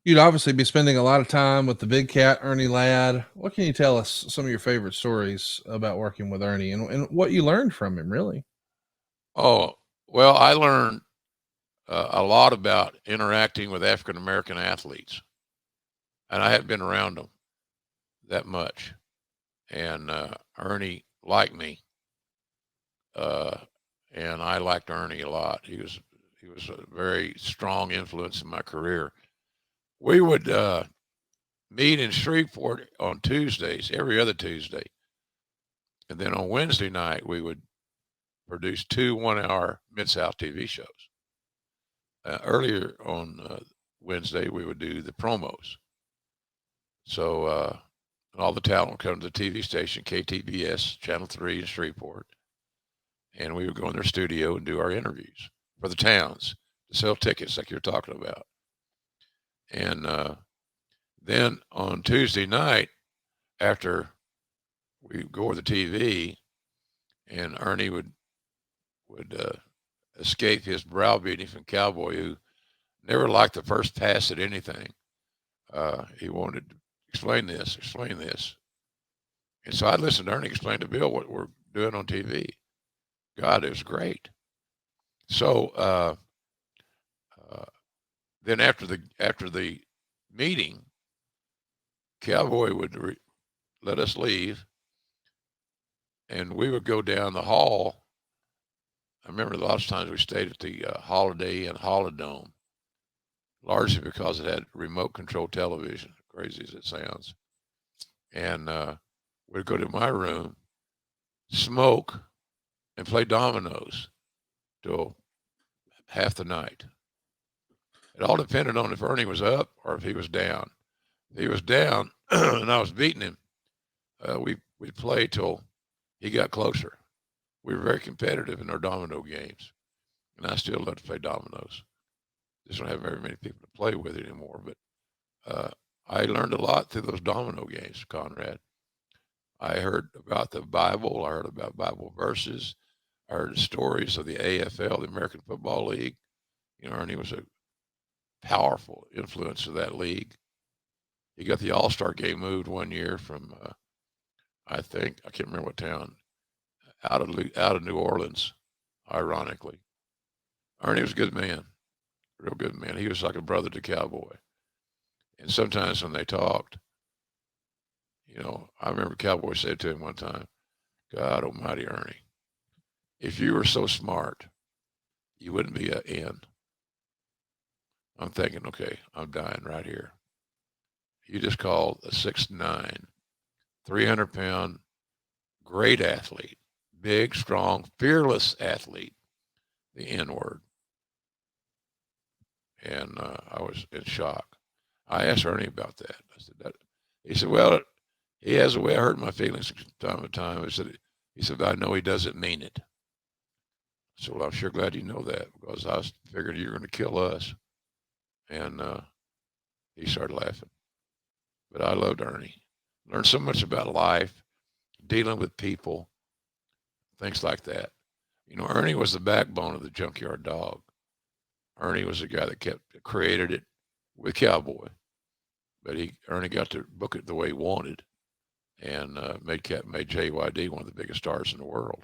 You'd obviously be spending a lot of time with the big cat, Ernie Ladd. What can you tell us some of your favorite stories about working with Ernie and what you learned from him, really? Oh, well, I learned a lot about interacting with African American athletes, and I hadn't been around them that much. And Ernie liked me, uh, and I liked Ernie a lot. He was a very strong influence in my career. We would meet in Shreveport on Tuesdays, every other Tuesday, and then on Wednesday night we would produce two 1-hour Mid South TV shows. Earlier on Wednesday, we would do the promos. So all the talent would come to the TV station, KTBS, Channel 3 in Shreveport, and we would go in their studio and do our interviews for the towns to sell tickets like you're talking about. And then on Tuesday night, after we go over the TV, and Ernie would escape his browbeating from Cowboy, who never liked the first pass at anything. He wanted to explain this, explain this. And so I listened to Ernie explain to Bill what we're doing on TV. God, it was great. So uh, then after the meeting, Cowboy would let us leave, and we would go down the hall. I remember a lot of times we stayed at the Holiday Inn Holidome, largely because it had remote control television, crazy as it sounds. And we'd go to my room, smoke, and play dominoes till half the night. It all depended on if Ernie was up or if he was down. If he was down and I was beating him, we'd play till he got closer. We were very competitive in our domino games, and I still love to play dominoes. Just don't have very many people to play with anymore, but I learned a lot through those domino games, Conrad. I heard about the Bible. I heard about Bible verses. I heard the stories of the AFL, the American Football League. Ernie was a powerful influence of that league. He got the All Star game moved one year from, I can't remember what town, out of New Orleans, ironically. Ernie was a good man, real good man. He was like a brother to Cowboy. And sometimes when they talked, I remember Cowboy said to him one time, God almighty, Ernie, if you were so smart, you wouldn't be in. I'm thinking, okay, I'm dying right here. You just called a 6'9", 300-pound, great athlete, big, strong, fearless athlete, the N word. And I was in shock. I asked Ernie about that. I said, he said, well, he has a way of hurting my feelings from time to time. He said, I know he doesn't mean it. So well, I'm sure glad you know that because I figured you were going to kill us. And he started laughing. But I loved Ernie. Learned so much about life, dealing with people, things like that. Ernie was the backbone of the Junkyard Dog. Ernie was the guy that created it with Cowboy, but Ernie got to book it the way he wanted, and made JYD one of the biggest stars in the world.